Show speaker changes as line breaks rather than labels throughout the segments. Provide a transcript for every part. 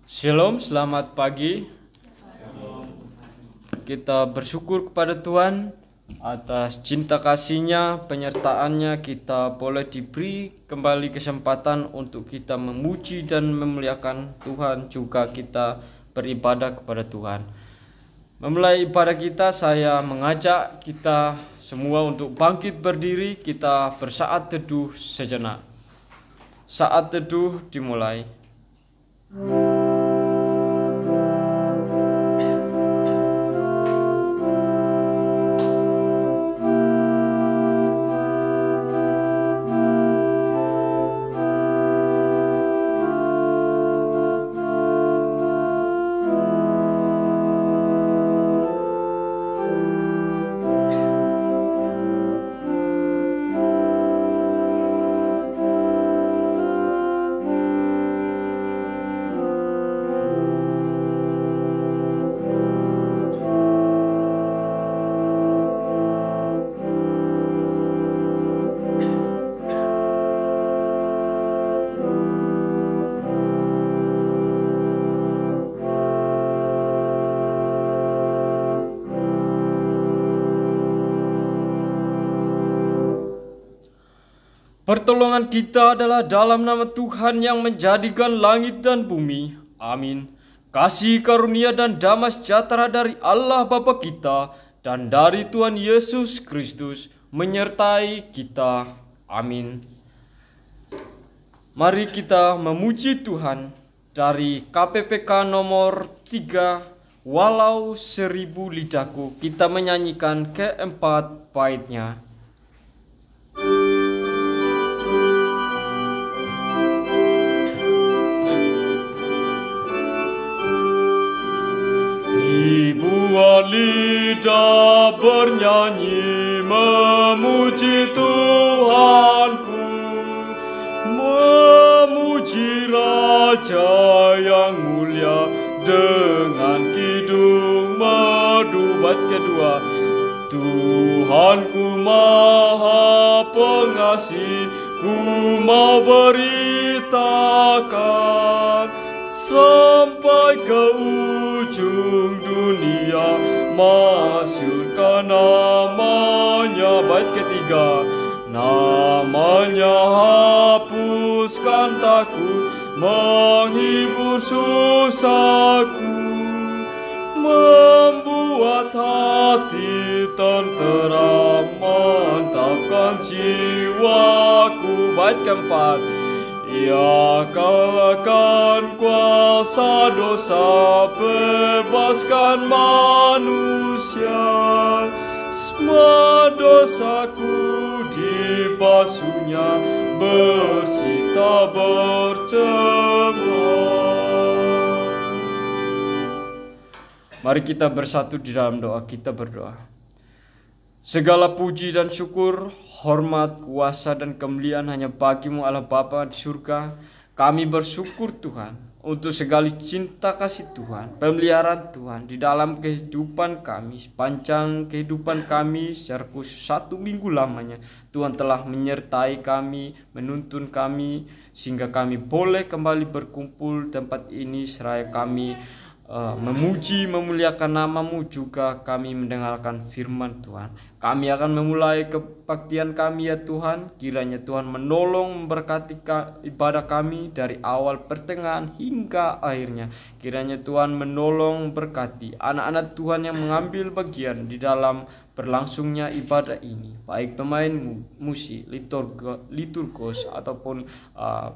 Shalom, selamat pagi. Kita bersyukur kepada Tuhan atas cinta kasih-Nya, penyertaan-Nya. Kita boleh diberi kembali kesempatan untuk kita memuji dan memuliakan Tuhan, juga kita beribadah kepada Tuhan. Memulai ibadah kita, saya mengajak kita semua untuk bangkit berdiri. Kita bersaat teduh sejenak. Saat teduh dimulai. Pertolongan kita adalah dalam nama Tuhan yang menjadikan langit dan bumi. Amin. Kasih karunia dan damai sejahtera dari Allah Bapa kita dan dari Tuhan Yesus Kristus menyertai kita. Amin. Mari kita memuji Tuhan dari KPPK nomor 3, Walau Seribu Lidahku. Kita menyanyikan keempat baitnya. Ribuan lidah bernyanyi memuji Tuhanku, memuji Raja yang mulia dengan kidung merdu. Bait kedua. Tuhanku Maha Pengasih, ku mau beritakan sampai ke ujung dunia, masyurkan namanya. Bait ketiga. Namanya hapuskan takut, menghibur susahku, membuat hati tenteram, mantapkan jiwaku. Bait keempat. Ya, kalahkan kuasa dosa, bebaskan manusia. Semua dosaku dibasuhnya, bersih tak bercemar. Mari kita bersatu di dalam doa. Kita berdoa. Segala puji dan syukur, hormat, kuasa, dan kemuliaan hanya bagi-Mu Allah Bapa di surga. Kami bersyukur Tuhan untuk segala cinta kasih Tuhan, pemeliharaan Tuhan di dalam kehidupan kami, sepanjang kehidupan kami secara khusus 1 minggu lamanya. Tuhan telah menyertai kami, menuntun kami, sehingga kami boleh kembali berkumpul tempat ini, seraya kami memuji, memuliakan nama-Mu, juga kami mendengarkan firman Tuhan. Kami akan memulai kebaktian kami ya Tuhan. Kiranya Tuhan menolong, memberkati ibadah kami dari awal, pertengahan, hingga akhirnya. Kiranya Tuhan menolong, memberkati anak-anak Tuhan yang mengambil bagian di dalam berlangsungnya ibadah ini, baik pemain musik, liturgos ataupun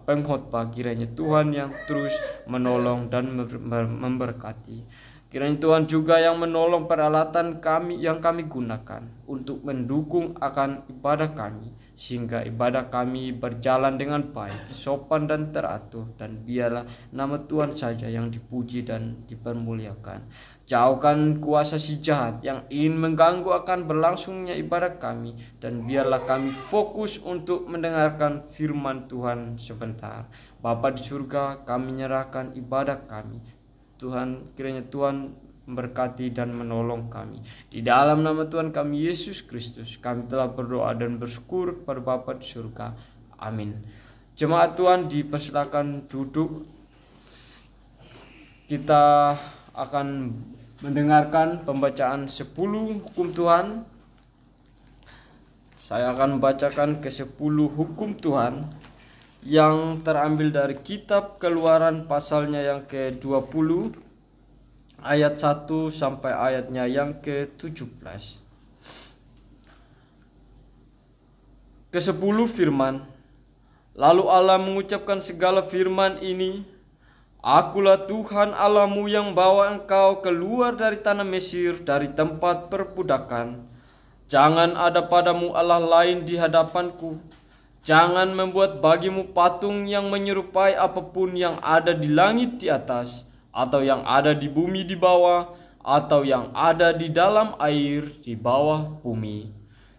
pengkhotbah. Kiranya Tuhan yang terus menolong dan memberkati. Kiranya Tuhan juga yang menolong peralatan kami yang kami gunakan untuk mendukung akan ibadah kami, sehingga ibadah kami berjalan dengan baik, sopan dan teratur, dan biarlah nama Tuhan saja yang dipuji dan dipermuliakan. Jauhkan kuasa si jahat yang ingin mengganggu akan berlangsungnya ibadah kami, dan biarlah kami fokus untuk mendengarkan firman Tuhan sebentar. Bapa di surga, kami menyerahkan ibadah kami. Tuhan, kiranya Tuhan memberkati dan menolong kami. Di dalam nama Tuhan kami Yesus Kristus, kami telah berdoa dan bersyukur kepada Bapa di surga. Amin. Jemaat Tuhan dipersilakan duduk. kita akan mendengarkan pembacaan 10 hukum Tuhan. Saya akan membacakan ke-10 hukum Tuhan yang terambil dari kitab Keluaran pasalnya yang ke-20 ayat 1 sampai ayatnya yang ke-17. Ke-10 firman. Lalu Allah mengucapkan segala firman ini, Akulah Tuhan Allahmu yang bawa engkau keluar dari tanah Mesir, dari tempat perbudakan. Jangan ada padamu Allah lain di hadapanku. Jangan membuat bagimu patung yang menyerupai apapun yang ada di langit di atas, atau yang ada di bumi di bawah, atau yang ada di dalam air di bawah bumi.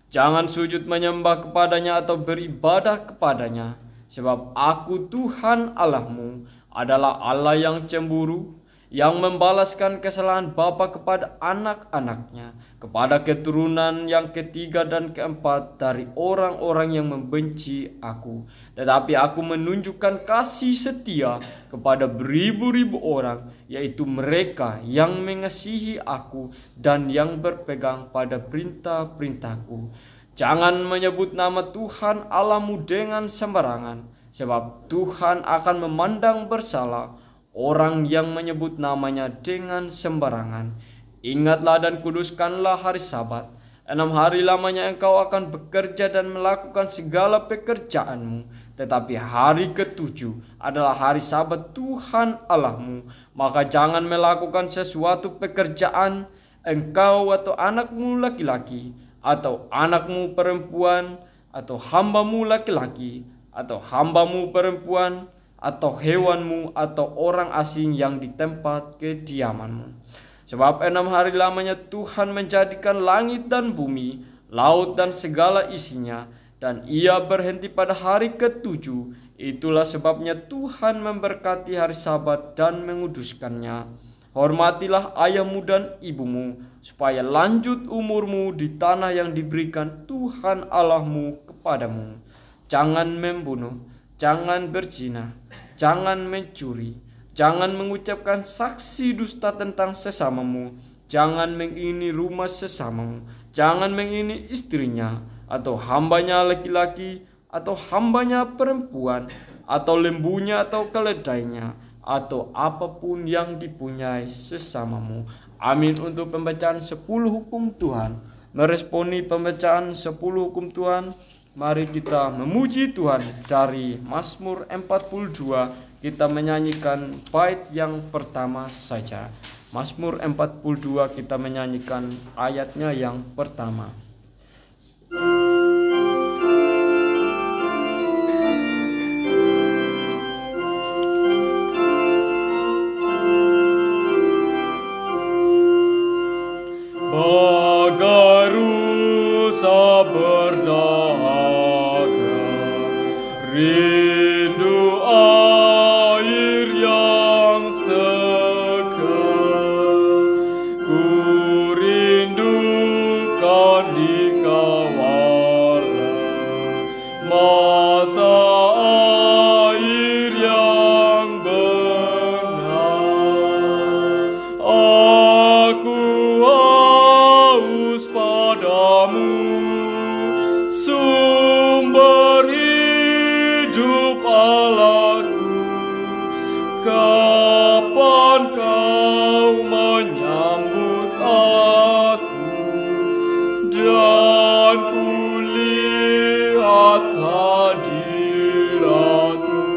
Jangan sujud menyembah kepadanya atau beribadah kepadanya, sebab aku Tuhan Allahmu adalah Allah yang cemburu, yang membalaskan kesalahan bapa kepada anak-anaknya, kepada keturunan yang ketiga dan keempat dari orang-orang yang membenci aku. Tetapi aku menunjukkan kasih setia kepada beribu-ribu orang, yaitu mereka yang mengasihi aku dan yang berpegang pada perintah-perintahku. Jangan menyebut nama Tuhan Allahmu dengan sembarangan, sebab Tuhan akan memandang bersalah orang yang menyebut namanya dengan sembarangan. Ingatlah dan kuduskanlah hari Sabat. 6 hari lamanya engkau akan bekerja dan melakukan segala pekerjaanmu. Tetapi hari ke-7 adalah hari Sabat Tuhan Allahmu. Maka jangan melakukan sesuatu pekerjaan, engkau atau anakmu laki-laki, atau anakmu perempuan, atau hambamu laki-laki, atau hambamu perempuan, atau hewanmu, atau orang asing yang di tempat kediamanmu. Sebab 6 hari lamanya Tuhan menjadikan langit dan bumi, laut dan segala isinya, dan ia berhenti pada hari ke-7. Itulah sebabnya Tuhan memberkati hari Sabat dan menguduskannya. Hormatilah ayahmu dan ibumu, supaya lanjut umurmu di tanah yang diberikan Tuhan Allahmu kepadamu. Jangan membunuh, jangan berzina, jangan mencuri, jangan mengucapkan saksi dusta tentang sesamamu, jangan mengingini rumah sesamamu, jangan mengingini istrinya, atau hambanya laki-laki, atau hambanya perempuan, atau lembunya atau keledainya, atau apapun yang dipunyai sesamamu. Amin untuk pembacaan 10 hukum Tuhan. Meresponi pembacaan 10 hukum Tuhan, mari kita memuji Tuhan dari Mazmur 42. Kita menyanyikan bait yang pertama saja. Mazmur 42 kita menyanyikan ayatnya yang pertama. Bagai rusa berdahaga, rindu air yang segar, ku rindukan dikawala mata air yang benar. Aku haus padamu, sumber hidup Allahku. Kapan kau menyambut aku dan kulihat hadiratmu.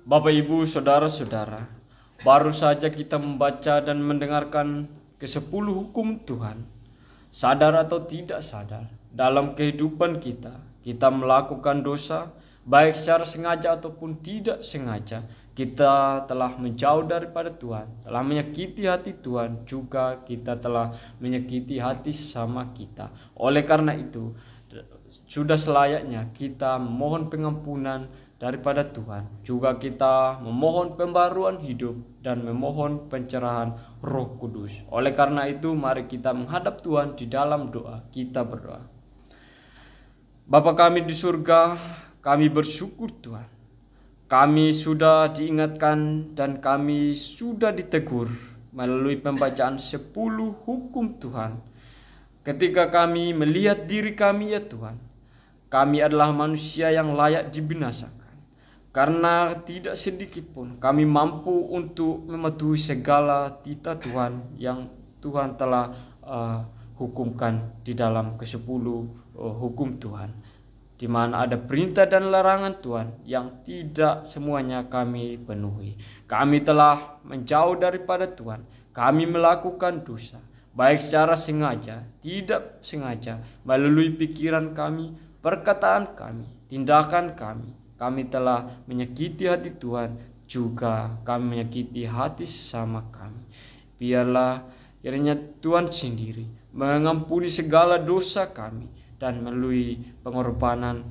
Bapak, Ibu, Saudara-saudara, baru saja kita membaca dan mendengarkan ke-10 hukum Tuhan. Sadar atau tidak sadar, dalam kehidupan kita melakukan dosa, baik secara sengaja ataupun tidak sengaja. Kita telah menjauh daripada Tuhan, telah menyakiti hati Tuhan, juga kita telah menyakiti hati sesama kita. Oleh karena itu, sudah selayaknya kita memohon pengampunan daripada Tuhan. Juga kita memohon pembaruan hidup dan memohon pencerahan Roh Kudus. Oleh karena itu, mari kita menghadap Tuhan di dalam doa. Kita berdoa. Bapa kami di surga, kami bersyukur Tuhan, Kami sudah diingatkan dan kami sudah ditegur melalui pembacaan 10 hukum Tuhan. Ketika kami melihat diri kami, ya Tuhan, kami adalah manusia yang layak dibinasakan. Karena tidak sedikit pun kami mampu untuk mematuhi segala titah Tuhan yang Tuhan telah hukumkan di dalam ke-10 hukum Tuhan, di mana ada perintah dan larangan Tuhan yang tidak semuanya kami penuhi. Kami telah menjauh daripada Tuhan. Kami melakukan dosa, baik secara sengaja, tidak sengaja, melalui pikiran kami, perkataan kami, tindakan kami. Kami telah menyakiti hati Tuhan, juga kami menyakiti hati sesama kami. Biarlah kiranya Tuhan sendiri mengampuni segala dosa kami, dan melalui pengorbanan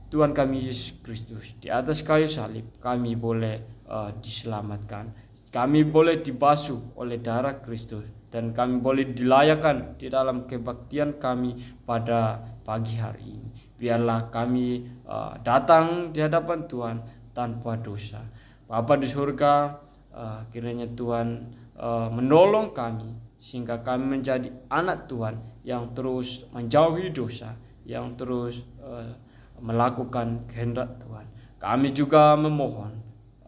Tuhan kami Yesus Kristus di atas kayu salib, kami boleh diselamatkan. Kami boleh dibasuh oleh darah Kristus, dan kami boleh dilayakkan di dalam kebaktian kami pada pagi hari ini. Biarlah kami datang di hadapan Tuhan tanpa dosa. Bapa di surga, kiranya Tuhan menolong kami sehingga kami menjadi anak Tuhan yang terus menjauhi dosa, yang terus melakukan kehendak Tuhan. Kami juga memohon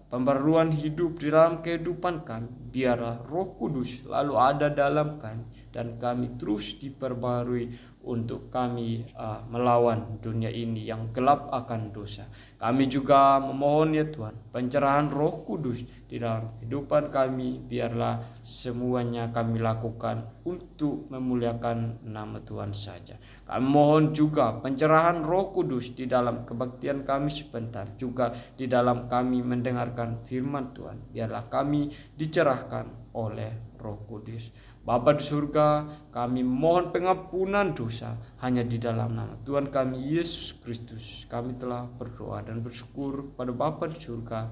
pembaruan hidup di dalam kehidupan kami. Biarlah Roh Kudus selalu ada dalam kami, dan kami terus diperbarui untuk kami melawan dunia ini yang gelap akan dosa. Kami juga memohon, ya Tuhan, pencerahan Roh Kudus di dalam kehidupan kami. Biarlah semuanya kami lakukan untuk memuliakan nama Tuhan saja. Kami mohon juga pencerahan Roh Kudus di dalam kebaktian kami sebentar, juga di dalam kami mendengarkan firman Tuhan. Biarlah kami dicerahkan oleh Roh Kudus. Bapa di surga, kami mohon pengampunan dosa hanya di dalam nama Tuhan kami Yesus Kristus. Kami telah berdoa dan bersyukur pada Bapa di surga.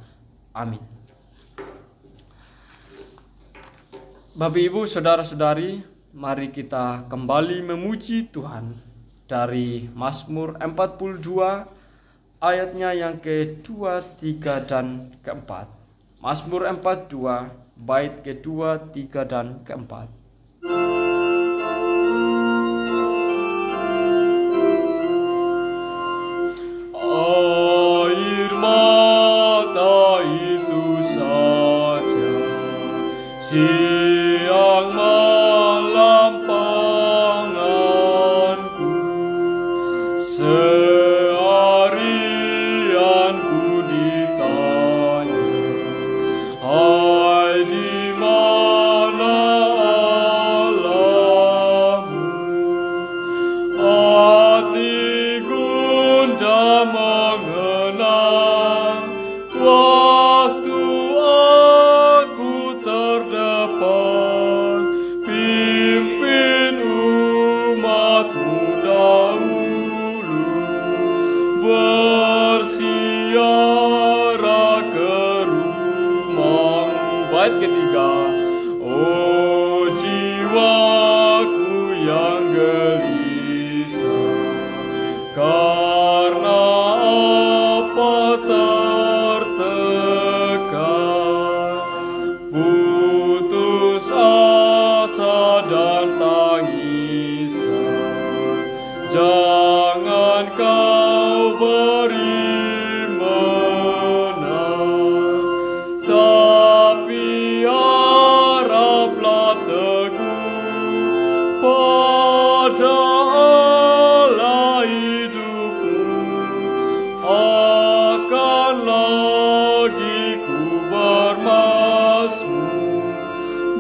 Amin. Bapak, Ibu, saudara-saudari, mari kita kembali memuji Tuhan dari Mazmur 42 ayatnya yang kedua, tiga, dan keempat. Mazmur 42 bait kedua, tiga, dan keempat. Air mata itu saja, siang malam panganku, seharian ku ditanya, hai di mana Allahmu? Hati gundah mengenang waktu aku terdepan, pimpin umatmu dahulu, bersiara ke rumahmu. Bait ketiga. Oh jiwaku yang gelisah, karena apa tertekan, putus asa dan tangisan, jangan kau beri menang, tapi haraplah teguh pada Allah hidupmu. Akan lagi ku bermazmur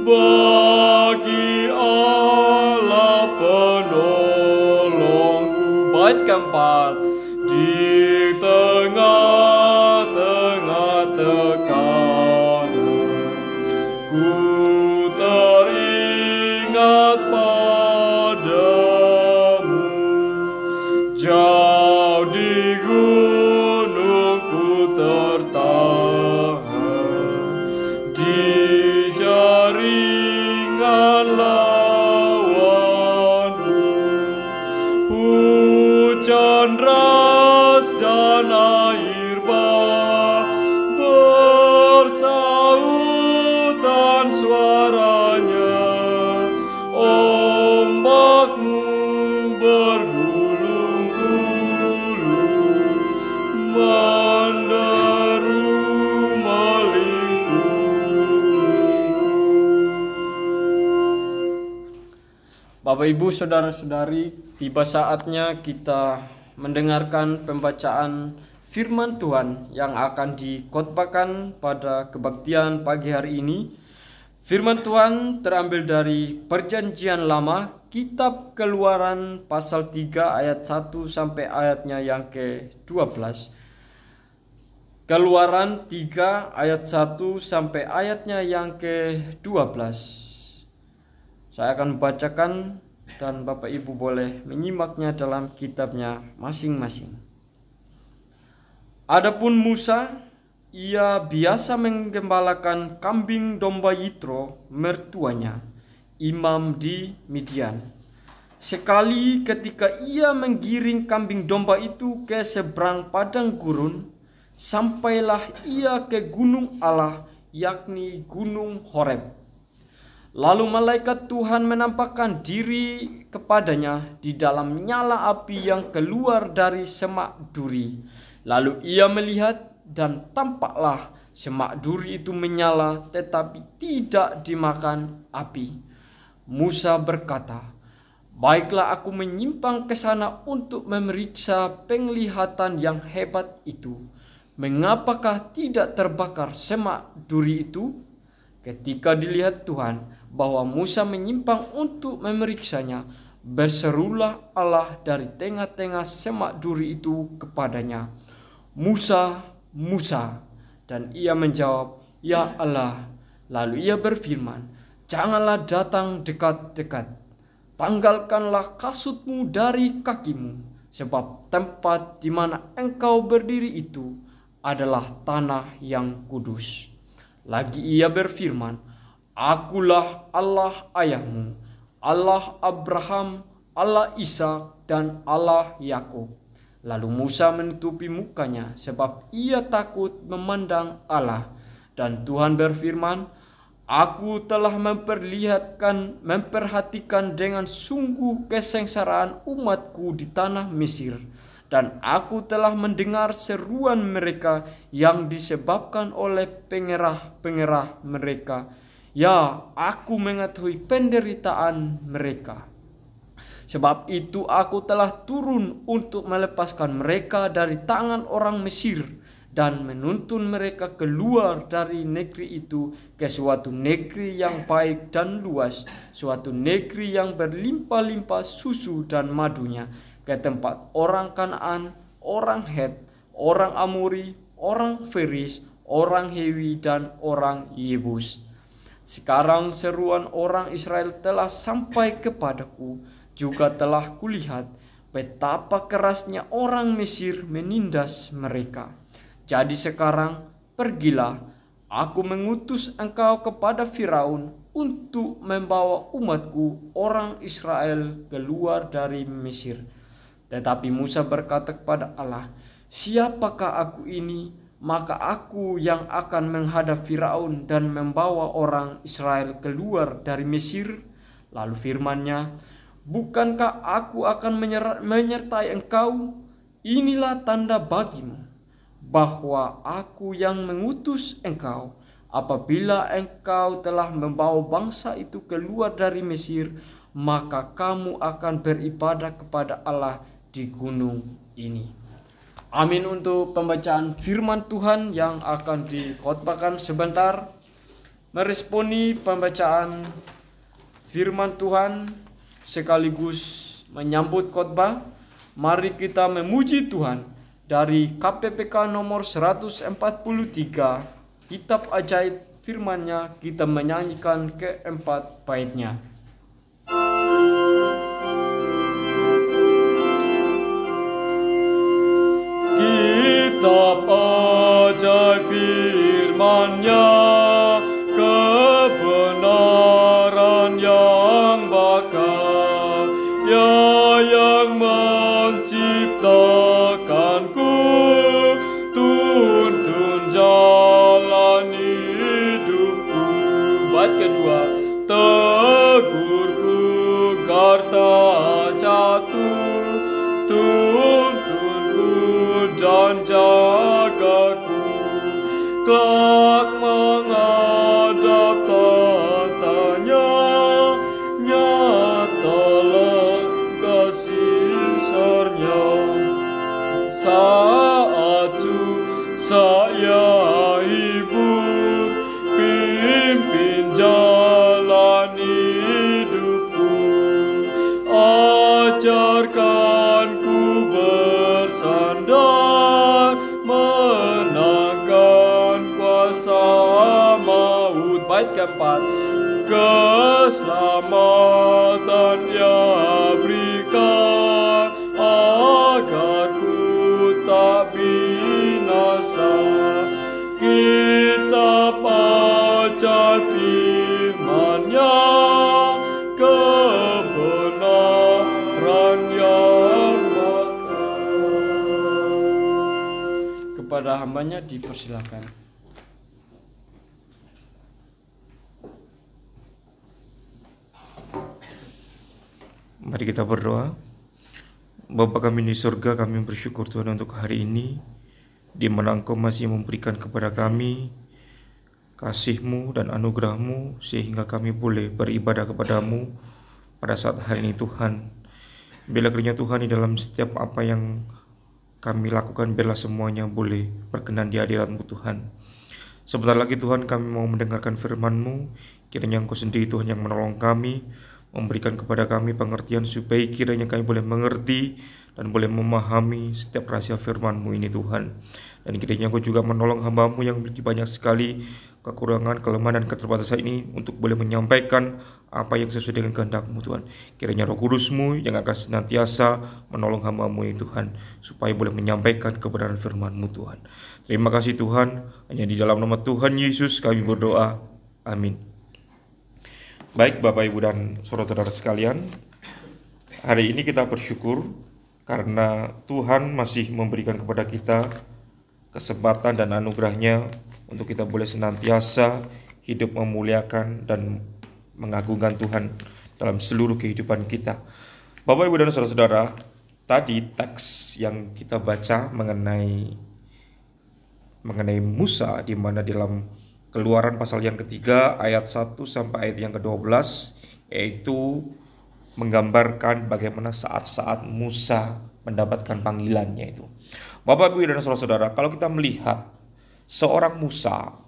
bagi Allah penolongku. Bait keempat. Di tengah-tengah tekanan, ku teringat padamu, jauh di gunung ku tertahan, di jaringan lawanku, hujan Bapak Ibu saudara-saudari, tiba saatnya kita mendengarkan pembacaan firman Tuhan yang akan dikhotbahkan pada kebaktian pagi hari ini. Firman Tuhan terambil dari Perjanjian Lama, kitab Keluaran pasal 3 ayat 1 sampai ayatnya yang ke-12. Keluaran 3 ayat 1 sampai ayatnya yang ke-12. Saya akan bacakan dan Bapak Ibu boleh menyimaknya dalam kitabnya masing-masing. Adapun Musa, ia biasa menggembalakan kambing domba Yitro, mertuanya, imam di Midian. Sekali ketika ia menggiring kambing domba itu ke seberang padang gurun, sampailah ia ke gunung Allah, yakni gunung Horeb. Lalu malaikat Tuhan menampakkan diri kepadanya di dalam nyala api yang keluar dari semak duri. Lalu ia melihat dan tampaklah semak duri itu menyala tetapi tidak dimakan api. Musa berkata, "Baiklah, aku menyimpang ke sana untuk memeriksa penglihatan yang hebat itu. Mengapakah tidak terbakar semak duri itu?" Ketika dilihat Tuhan bahwa Musa menyimpang untuk memeriksanya, berserulah Allah dari tengah-tengah semak duri itu kepadanya, "Musa, Musa." Dan ia menjawab, "Ya Allah." Lalu ia berfirman, "Janganlah datang dekat-dekat. Tanggalkanlah kasutmu dari kakimu, sebab tempat di mana engkau berdiri itu adalah tanah yang kudus." Lagi ia berfirman, "Akulah Allah ayahmu, Allah Abraham, Allah Ishak, dan Allah Yakub." Lalu Musa menutupi mukanya sebab ia takut memandang Allah. Dan Tuhan berfirman, "Aku telah memperhatikan dengan sungguh kesengsaraan umatku di tanah Mesir. Dan aku telah mendengar seruan mereka yang disebabkan oleh pengerah-pengerah mereka. Ya, aku mengetahui penderitaan mereka. Sebab itu aku telah turun untuk melepaskan mereka dari tangan orang Mesir dan menuntun mereka keluar dari negeri itu ke suatu negeri yang baik dan luas, suatu negeri yang berlimpah-limpah susu dan madunya, ke tempat orang Kanaan, orang Het, orang Amori, orang Feris, orang Hewi, dan orang Yebus. Sekarang seruan orang Israel telah sampai kepadaku, juga telah kulihat betapa kerasnya orang Mesir menindas mereka. Jadi sekarang pergilah, aku mengutus engkau kepada Firaun untuk membawa umatku orang Israel keluar dari Mesir." Tetapi Musa berkata kepada Allah, "Siapakah aku ini? Maka aku yang akan menghadap Firaun dan membawa orang Israel keluar dari Mesir." Lalu firman-Nya, "Bukankah aku akan menyertai engkau? Inilah tanda bagimu bahwa aku yang mengutus engkau. Apabila engkau telah membawa bangsa itu keluar dari Mesir, maka kamu akan beribadah kepada Allah di gunung ini." Amin untuk pembacaan firman Tuhan yang akan dikhotbahkan sebentar. Meresponi pembacaan firman Tuhan sekaligus menyambut khotbah, mari kita memuji Tuhan dari KPPK nomor 143, kitab ajaib firman-Nya, kita menyanyikan keempat baitnya. Kitab ajaib firman-Nya, kebenaran yang bakal, ya yang menciptakanku, tuntun jalan hidupku. Bait kedua, tegurku karta jatuh, tuntunku dan jagaku, kelak menghadap tatanya, nyatalah saya hibur, pimpin jalan hidupku, ajarkan ku bersandar, menangkan kuasa maut. Bait keempat, keselamatan ya berikan, agar ku tak binasa. Kita baca firman-Nya, kebenaran yang makar. Kepada hambanya dipersilakan.
Mari kita berdoa. Bapa kami di surga, kami bersyukur Tuhan untuk hari ini, di mana Engkau masih memberikan kepada kami kasih-Mu dan anugerah-Mu, sehingga kami boleh beribadah kepada-Mu pada saat hari ini Tuhan. Bila kiranya Tuhan di dalam setiap apa yang kami lakukan, biarlah semuanya boleh berkenan di hadirat-Mu Tuhan. Sebentar lagi Tuhan kami mau mendengarkan firman-Mu, kiranya Engkau sendiri Tuhan yang menolong kami, memberikan kepada kami pengertian supaya kiranya kami boleh mengerti dan boleh memahami setiap rahasia firman-Mu ini Tuhan. Dan kiranya Engkau juga menolong hamba-Mu yang memiliki banyak sekali kekurangan, kelemahan, dan keterbatasan ini untuk boleh menyampaikan apa yang sesuai dengan kehendak-Mu Tuhan. Kiranya Roh Kudus-Mu yang akan senantiasa menolong hamba-Mu ini Tuhan, supaya boleh menyampaikan kebenaran firman-Mu Tuhan. Terima kasih Tuhan, hanya di dalam nama Tuhan Yesus kami berdoa. Amin. Baik Bapak Ibu dan saudara-saudara sekalian, hari ini kita bersyukur karena Tuhan masih memberikan kepada kita kesempatan dan anugerah-Nya untuk kita boleh senantiasa hidup memuliakan dan mengagungkan Tuhan dalam seluruh kehidupan kita. Bapak Ibu dan saudara-saudara, tadi teks yang kita baca mengenai Musa, di mana dalam Keluaran pasal yang ketiga ayat 1 sampai ayat yang ke-12, yaitu menggambarkan bagaimana saat-saat Musa mendapatkan panggilannya itu. Bapak Ibu dan saudara-saudara, kalau kita melihat seorang Musa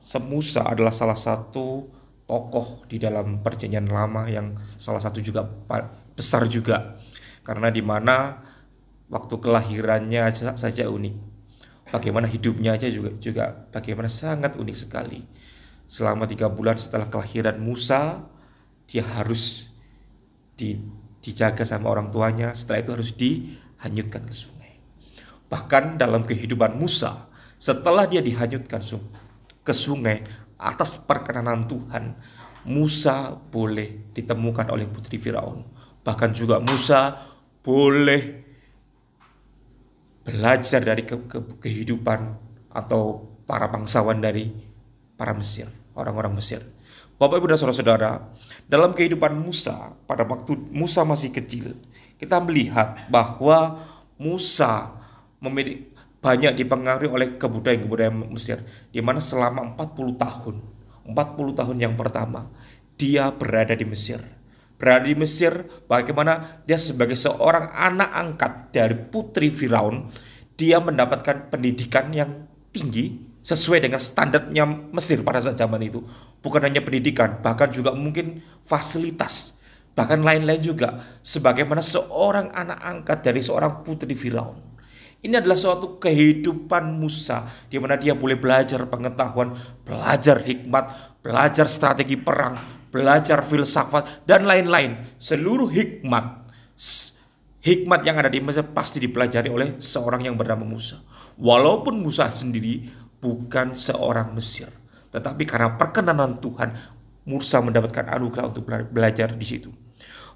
adalah salah satu tokoh di dalam perjanjian lama yang salah satu juga besar juga, karena di mana waktu kelahirannya saja unik, bagaimana hidupnya aja juga bagaimana sangat unik sekali. Selama 3 bulan setelah kelahiran Musa, dia harus dijaga sama orang tuanya, setelah itu harus dihanyutkan ke sungai. Bahkan dalam kehidupan Musa, setelah dia dihanyutkan ke sungai atas perkenanan Tuhan, Musa boleh ditemukan oleh putri Firaun. Bahkan juga Musa boleh belajar dari kehidupan atau para bangsawan dari para Mesir, orang-orang Mesir. Bapak Ibu dan saudara-saudara, dalam kehidupan Musa, pada waktu Musa masih kecil, kita melihat bahwa Musa banyak dipengaruhi oleh kebudayaan Mesir, di mana selama 40 tahun yang pertama, dia berada di Mesir. Berada di Mesir, bagaimana dia sebagai seorang anak angkat dari putri Firaun, dia mendapatkan pendidikan yang tinggi, sesuai dengan standarnya Mesir pada saat zaman itu. Bukan hanya pendidikan, bahkan juga mungkin fasilitas, bahkan lain-lain juga, sebagaimana seorang anak angkat dari seorang putri Firaun. Ini adalah suatu kehidupan Musa, di mana dia boleh belajar pengetahuan, belajar hikmat, belajar strategi perang, belajar filsafat, dan lain-lain. Seluruh hikmat yang ada di Mesir pasti dipelajari oleh seorang yang bernama Musa. Walaupun Musa sendiri bukan seorang Mesir, tetapi karena perkenanan Tuhan, Musa mendapatkan anugerah untuk belajar di situ.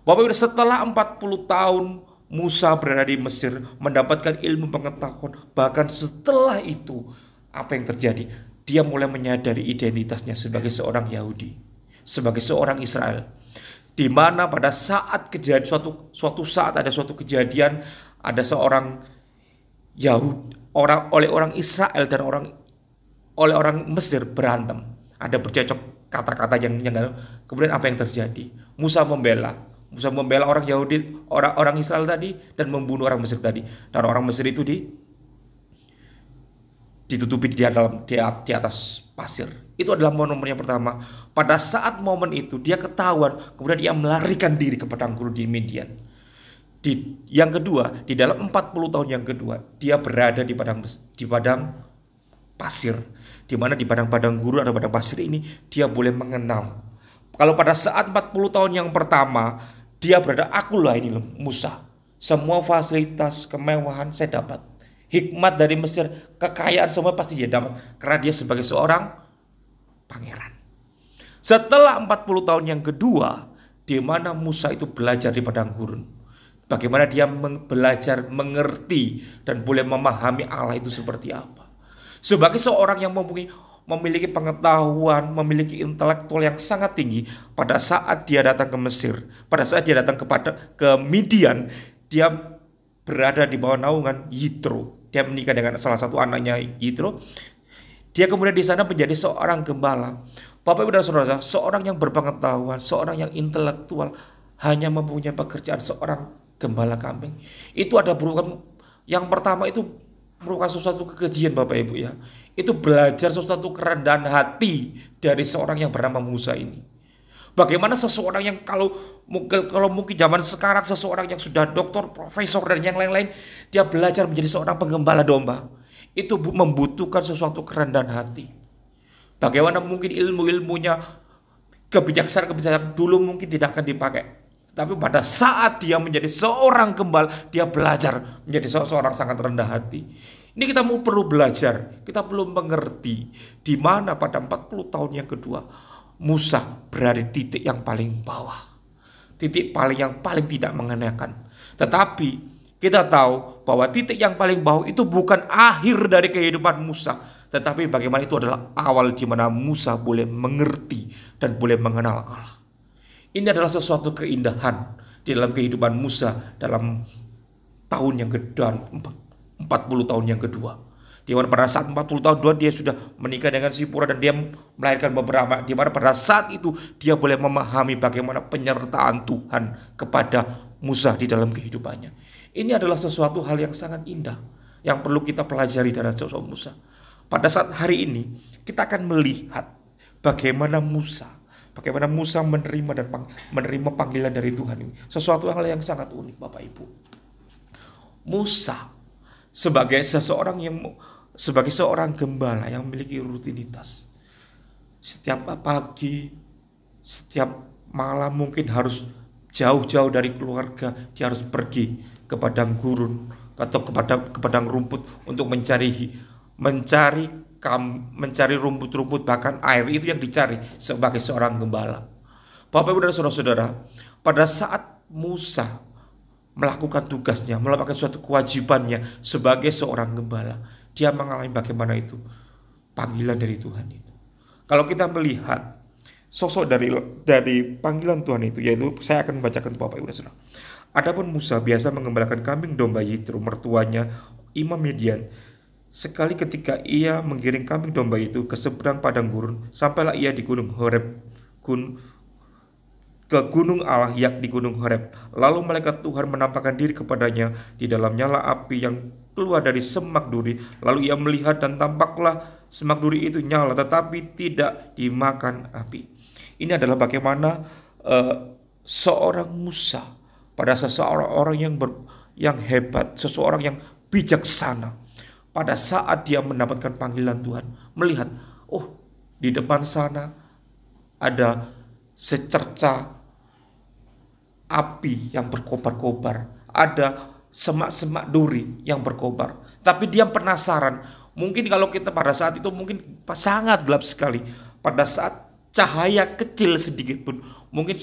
Bapak Ibu, setelah 40 tahun Musa berada di Mesir, mendapatkan ilmu pengetahuan. Bahkan setelah itu, apa yang terjadi? Dia mulai menyadari identitasnya sebagai seorang Yahudi, sebagai seorang Israel. Di mana pada saat kejadian suatu saat ada suatu kejadian, ada seorang Yahudi, oleh orang Israel dan oleh orang Mesir berantem. Ada bercocok kata-kata yang kemudian apa yang terjadi? Musa membela orang Yahudi, orang Israel tadi, dan membunuh orang Mesir tadi. Dan orang Mesir itu ditutupi di atas pasir. Itu adalah momen yang pertama. Pada saat momen itu dia ketahuan, kemudian dia melarikan diri ke padang gurun di Midian. Yang kedua, di dalam 40 tahun yang kedua, dia berada di padang pasir, di mana di padang gurun atau padang pasir ini dia boleh mengenal. Kalau pada saat 40 tahun yang pertama dia berada, akulah ini loh Musa, semua fasilitas kemewahan saya dapat, hikmat dari Mesir, kekayaan semua pasti dia dapat, karena dia sebagai seorang pangeran. Setelah 40 tahun yang kedua, di mana Musa itu belajar di padang gurun, bagaimana dia belajar mengerti dan boleh memahami Allah itu seperti apa. Sebagai seorang yang memiliki pengetahuan, memiliki intelektual yang sangat tinggi, pada saat dia datang ke Mesir, pada saat dia datang ke Midian, dia berada di bawah naungan Yitro. Dia menikah dengan salah satu anaknya Yitro. Dia kemudian di sana menjadi seorang gembala. Bapak Ibu dan Saudara, seorang yang berpengetahuan, seorang yang intelektual, hanya mempunyai pekerjaan seorang gembala kambing. Itu ada berupa yang pertama itu merupakan sesuatu kekejian Bapak Ibu ya. Itu belajar sesuatu kerendahan hati dari seorang yang bernama Musa ini. Bagaimana seseorang yang kalau mungkin zaman sekarang seseorang yang sudah doktor, profesor dan yang lain-lain, dia belajar menjadi seorang penggembala domba. Itu membutuhkan sesuatu kerendahan hati. Bagaimana mungkin ilmu-ilmunya, kebijaksanaan dulu mungkin tidak akan dipakai. Tapi pada saat dia menjadi seorang gembala, dia belajar menjadi seorang sangat rendah hati. Ini kita perlu belajar, kita perlu mengerti di mana pada 40 tahun yang kedua Musa berada di titik yang paling bawah. Titik yang paling tidak mengenakan. Tetapi kita tahu bahwa titik yang paling bawah itu bukan akhir dari kehidupan Musa, tetapi bagaimana itu adalah awal di mana Musa boleh mengerti dan boleh mengenal Allah. Ini adalah sesuatu keindahan di dalam kehidupan Musa dalam tahun yang kedua, 40 tahun yang kedua. Di mana pada saat 40 tahun kedua dia sudah menikah dengan Sipora dan dia melahirkan beberapa. Di mana pada saat itu dia boleh memahami bagaimana penyertaan Tuhan kepada Musa di dalam kehidupannya. Ini adalah sesuatu hal yang sangat indah yang perlu kita pelajari dari sosok Musa. Pada saat hari ini kita akan melihat bagaimana Musa menerima panggilan dari Tuhan ini. Sesuatu hal yang sangat unik Bapak Ibu. Musa sebagai seorang gembala yang memiliki rutinitas. Setiap pagi, setiap malam mungkin harus jauh-jauh dari keluarga, dia harus pergi ke padang gurun atau ke padang rumput untuk mencari rumput-rumput, bahkan air itu yang dicari sebagai seorang gembala. Bapak Ibu dan saudara-saudara, pada saat Musa melakukan tugasnya, melakukan suatu kewajibannya sebagai seorang gembala, dia mengalami bagaimana itu panggilan dari Tuhan itu. Kalau kita melihat sosok dari panggilan Tuhan itu, yaitu saya akan membacakan Bapak Ibu dan saudara. Adapun Musa biasa mengembalakan kambing domba Yitro, mertuanya Imam Midian. Sekali ketika ia menggiring kambing domba itu ke seberang padang gurun, sampailah ia di gunung Horeb, ke gunung Allah, yakni gunung Horeb. Lalu malaikat Tuhan menampakkan diri kepadanya di dalam nyala api yang keluar dari semak duri. Lalu ia melihat dan tampaklah semak duri itu nyala tetapi tidak dimakan api. Ini adalah bagaimana seorang Musa pada seseorang yang hebat, seseorang yang bijaksana, pada saat dia mendapatkan panggilan Tuhan, melihat, oh di depan sana ada secerca api yang berkobar-kobar, ada semak-semak duri yang berkobar. Tapi dia penasaran. Mungkin kalau kita pada saat itu mungkin sangat gelap sekali. Pada saat cahaya kecil sedikit pun, mungkin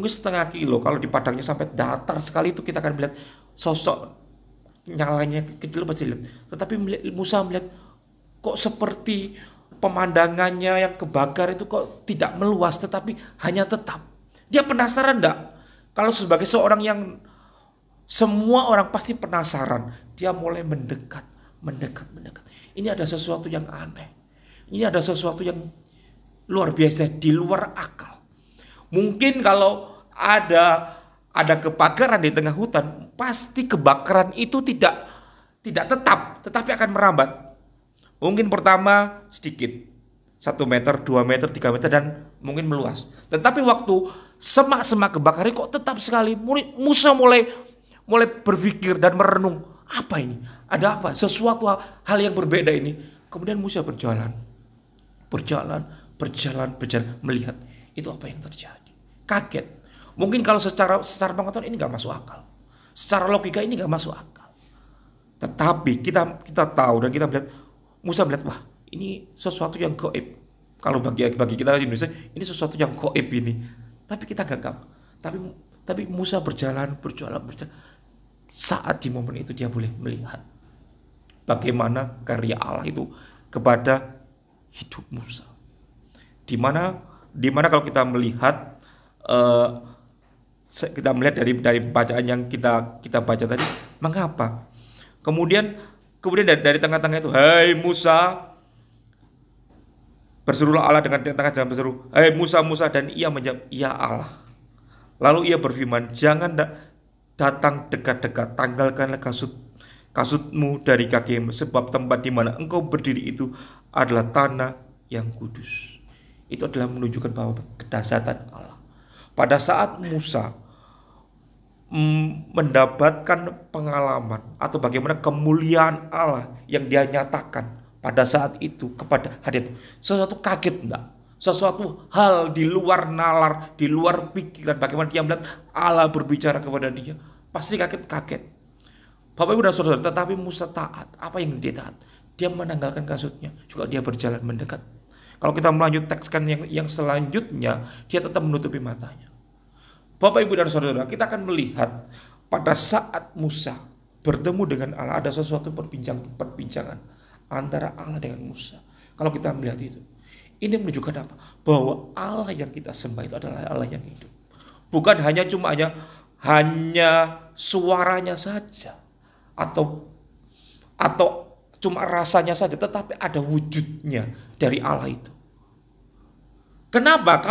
setengah kilo, kalau di padangnya sampai datar sekali itu kita akan melihat sosok nyalanya kecil pasti lihat. Tetapi Musa melihat kok seperti pemandangannya yang kebakar itu kok tidak meluas, tetapi hanya tetap. Dia penasaran enggak? Kalau sebagai seorang yang semua orang pasti penasaran, dia mulai mendekat. Ini ada sesuatu yang aneh. Ini ada sesuatu yang luar biasa, di luar akal. Mungkin kalau ada kebakaran di tengah hutan, pasti kebakaran itu tidak tidak tetap, tetapi akan merambat. Mungkin pertama sedikit, 1 meter, 2 meter, 3 meter, dan mungkin meluas. Tetapi waktu semak-semak kebakar kok tetap sekali. Musa mulai berpikir dan merenung, apa ini? Ada apa? Sesuatu hal yang berbeda ini. Kemudian Musa berjalan, melihat itu apa yang terjadi. Kaget. Mungkin kalau secara pengetahuan ini nggak masuk akal. Secara logika ini nggak masuk akal. Tetapi kita tahu dan kita melihat, Musa melihat, wah ini sesuatu yang gaib. Kalau bagi kita di Indonesia ini sesuatu yang gaib ini. Tapi kita gagap. Tapi Musa berjalan. Saat di momen itu dia boleh melihat bagaimana karya Allah itu kepada hidup Musa. Di mana kalau kita melihat dari bacaan yang kita baca tadi, mengapa? Kemudian dari tengah-tengah itu, hai Musa, berserulah Allah dengan tengah jalan berseru, hai Musa, dan ia menjawab, ya Allah. Lalu ia berfirman, jangan datang dekat-dekat, tanggalkanlah kasutmu dari kakimu, sebab tempat di mana engkau berdiri itu adalah tanah yang kudus. Itu adalah menunjukkan bahwa kedahsyatan Allah. Pada saat Musa mendapatkan pengalaman atau bagaimana kemuliaan Allah yang dia nyatakan pada saat itu kepada hadirat, sesuatu kaget enggak? Sesuatu hal di luar nalar, di luar pikiran, bagaimana dia melihat Allah berbicara kepada dia, pasti kaget. Bapak Ibu dan Saudara, tetapi Musa taat. Apa yang dia taat? Dia menanggalkan kasutnya, juga dia berjalan mendekat. Kalau kita melanjut tekskan yang selanjutnya, dia tetap menutupi matanya. Bapak Ibu dan Saudara, kita akan melihat pada saat Musa bertemu dengan Allah, ada sesuatu perbincangan antara Allah dengan Musa. Kalau kita melihat itu, ini menunjukkan apa? Bahwa Allah yang kita sembah itu adalah Allah yang hidup. Bukan hanya suaranya saja atau cuma rasanya saja, tetapi ada wujudnya dari Allah itu. Kenapa?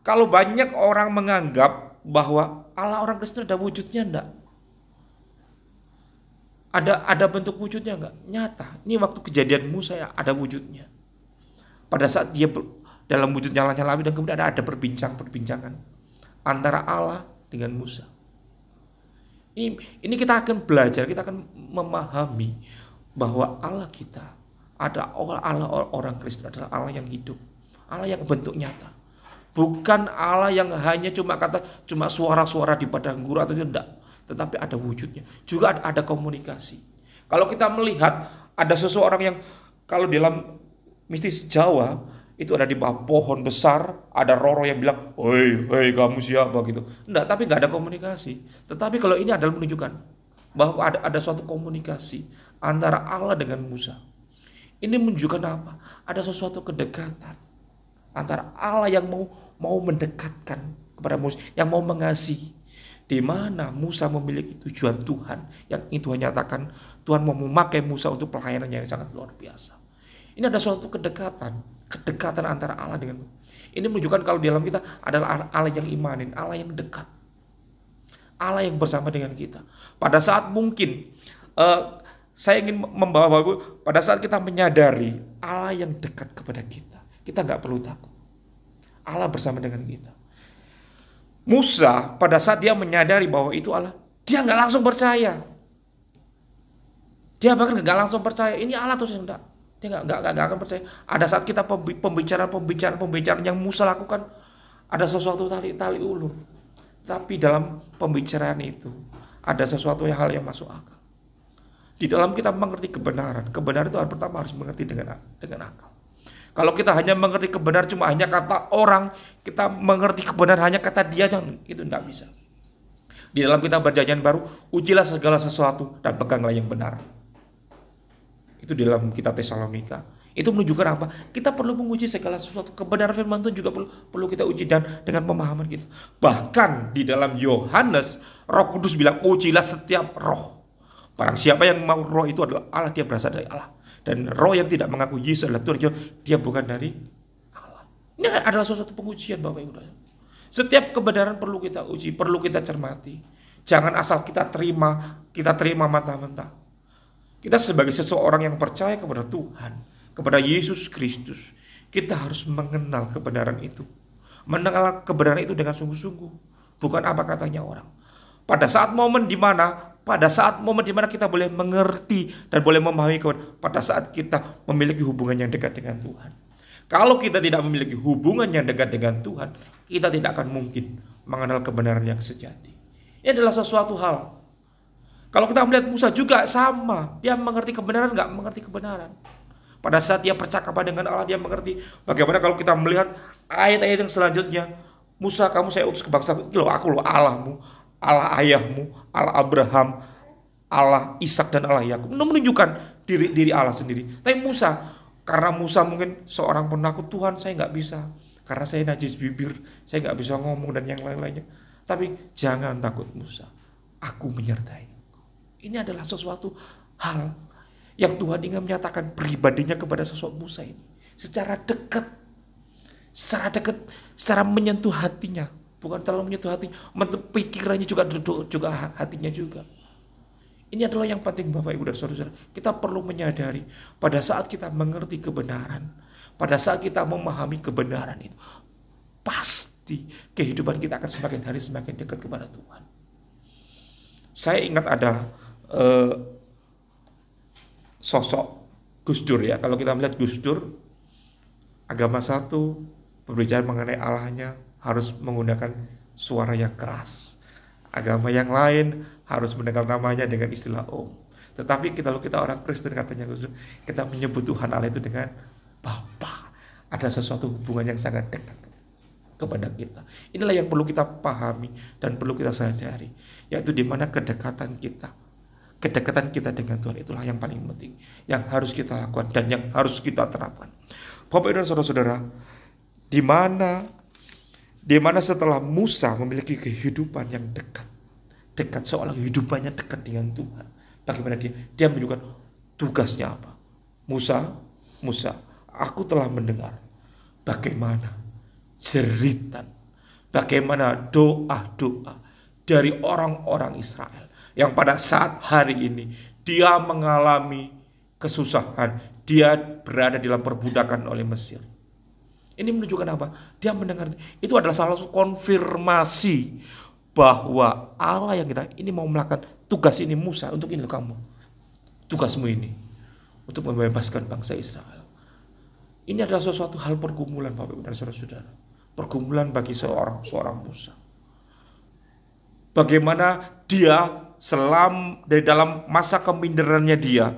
Kalau banyak orang menganggap bahwa Allah orang Kristen ada wujudnya, enggak. Ada bentuk wujudnya enggak? Nyata. Ini waktu kejadian Musa ya, ada wujudnya. Pada saat dia dalam wujud nyala-nyala api, dan kemudian ada perbincangan antara Allah dengan Musa. Ini kita akan belajar, kita akan memahami bahwa Allah kita ada Allah orang Kristen adalah Allah yang hidup, Allah yang bentuk nyata. Bukan Allah yang hanya cuma suara-suara di padang gurun atau tidak, tetapi ada wujudnya. Juga ada komunikasi. Kalau kita melihat ada seseorang yang kalau dalam mistis Jawa itu ada di bawah pohon besar, ada roro yang bilang, "Hei, kamu siapa?" gitu. Enggak, tapi enggak ada komunikasi. Tetapi kalau ini adalah menunjukkan bahwa ada suatu komunikasi antara Allah dengan Musa. Ini menunjukkan apa? Ada sesuatu kedekatan antara Allah yang mau mendekatkan kepada Musa, yang mau mengasihi. Di mana Musa memiliki tujuan Tuhan yang itu Tuhan nyatakan, Tuhan mau memakai Musa untuk pelayanan yang sangat luar biasa. Ini ada suatu kedekatan antara Allah dengan. Ini menunjukkan kalau di dalam kita adalah Allah yang imanin, Allah yang dekat, Allah yang bersama dengan kita. Pada saat mungkin saya ingin membawa Bapak, pada saat kita menyadari Allah yang dekat kepada kita nggak perlu takut. Allah bersama dengan kita. Musa pada saat dia menyadari bahwa itu Allah, dia nggak langsung percaya. Dia bahkan nggak langsung percaya ini Allah terus enggak. Dia nggak akan percaya. Ada saat kita pembicaraan yang Musa lakukan, ada sesuatu tali ulur. Tapi dalam pembicaraan itu ada sesuatu hal yang masuk akal. Di dalam kita mengerti kebenaran itu pertama harus mengerti dengan akal. Kalau kita hanya mengerti kebenaran cuma hanya kata orang, kita mengerti kebenaran hanya kata dia, itu tidak bisa. Di dalam kita perjanjian baru, ujilah segala sesuatu dan peganglah yang benar. Itu di dalam kitab Tesalonika. Itu menunjukkan apa? Kita perlu menguji segala sesuatu. Kebenaran firman Tuhan juga perlu kita uji dan dengan pemahaman kita. Bahkan di dalam Yohanes, Roh Kudus bilang, ujilah setiap roh. Barang siapa yang mau roh itu adalah Allah, dia berasal dari Allah. Dan roh yang tidak mengaku Yesus adalah Tuhan, dia bukan dari Allah. Ini adalah suatu pengujian Bapak Ibu. Setiap kebenaran perlu kita uji, perlu kita cermati. Jangan asal kita terima mentah-mentah. Kita sebagai seseorang yang percaya kepada Tuhan, kepada Yesus Kristus, kita harus mengenal kebenaran itu. Mengenal kebenaran itu dengan sungguh-sungguh, bukan apa katanya orang. Pada saat momen di mana kita boleh mengerti dan boleh memahami pada saat kita memiliki hubungan yang dekat dengan Tuhan. Kalau kita tidak memiliki hubungan yang dekat dengan Tuhan, kita tidak akan mungkin mengenal kebenaran yang sejati. Ini adalah sesuatu hal. Kalau kita melihat Musa juga sama, dia mengerti kebenaran, nggak mengerti kebenaran. Pada saat dia percakapan dengan Allah, dia mengerti. Bagaimana kalau kita melihat ayat-ayat yang selanjutnya, Musa, kamu saya utus ke bangsa, aku loh Allahmu, Allah ayahmu, Allah Abraham, Allah Ishak dan Allah Yakub. Menunjukkan diri Allah sendiri. Tapi Musa, karena Musa mungkin seorang penakut, Tuhan saya nggak bisa, karena saya najis bibir, saya nggak bisa ngomong dan yang lain-lainnya. Tapi jangan takut Musa, aku menyertai. Ini adalah sesuatu hal yang Tuhan ingin menyatakan pribadinya kepada sosok Musa ini. Secara dekat, secara menyentuh hatinya. Bukan terlalu menyentuh hati, menyentuh pikirannya juga hatinya juga. Ini adalah yang penting Bapak Ibu dan Saudara. Kita perlu menyadari pada saat kita mengerti kebenaran, pada saat kita memahami kebenaran itu, pasti kehidupan kita akan semakin hari semakin dekat kepada Tuhan. Saya ingat ada sosok Gus Dur ya. Kalau kita melihat Gus Dur, agama satu berbicara mengenai Allahnya harus menggunakan suara yang keras. Agama yang lain harus mendengar namanya dengan istilah Om. Tetapi kalau kita orang Kristen, katanya Gus Dur, kita menyebut Tuhan Allah itu dengan Bapa. Ada sesuatu hubungan yang sangat dekat kepada kita. Inilah yang perlu kita pahami dan perlu kita sadari, yaitu di mana kedekatan kita dengan Tuhan itulah yang paling penting, yang harus kita lakukan dan yang harus kita terapkan. Bapak dan saudara-saudara, di mana setelah Musa memiliki kehidupan yang dekat seolah kehidupannya dekat dengan Tuhan. Bagaimana dia menunjukkan tugasnya apa? Musa, aku telah mendengar bagaimana jeritan, bagaimana doa-doa dari orang-orang Israel yang pada saat hari ini dia mengalami kesusahan, dia berada dalam perbudakan oleh Mesir. Ini menunjukkan apa? Dia mendengar, itu adalah salah satu konfirmasi bahwa Allah yang kita ini mau melakukan tugas ini. Musa, untuk ini kamu, tugasmu ini untuk membebaskan bangsa Israel. Ini adalah sesuatu hal pergumulan Bapak Ibu dan saudara-saudara, pergumulan bagi seorang Musa. Bagaimana dia dari dalam masa keminderannya dia,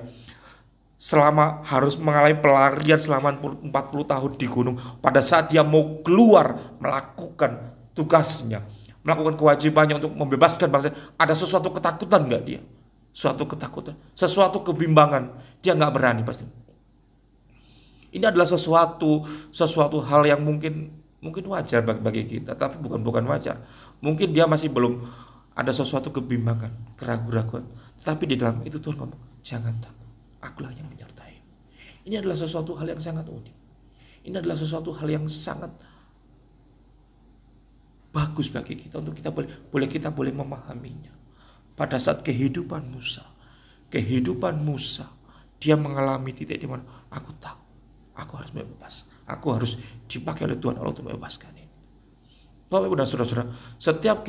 selama harus mengalami pelarian selama 40 tahun di gunung, pada saat dia mau keluar melakukan tugasnya, melakukan kewajibannya untuk membebaskan bangsa, ada sesuatu ketakutan nggak dia? Suatu ketakutan, sesuatu kebimbangan, dia nggak berani pasti. Ini adalah sesuatu hal yang mungkin wajar bagi kita, tapi bukan wajar. Mungkin dia masih belum ada sesuatu kebimbangan, keraguan-keraguan. Tetapi di dalam itu Tuhan ngomong, jangan takut, akulah yang menyertai. Ini adalah sesuatu hal yang sangat unik. Ini adalah sesuatu hal yang sangat bagus bagi kita, untuk kita boleh memahaminya. Pada saat kehidupan Musa, dia mengalami titik di mana aku tahu, aku harus bebas, aku harus dipakai oleh Tuhan Allah untuk membebaskan ini. Bapak Ibu dan saudara-saudara, setiap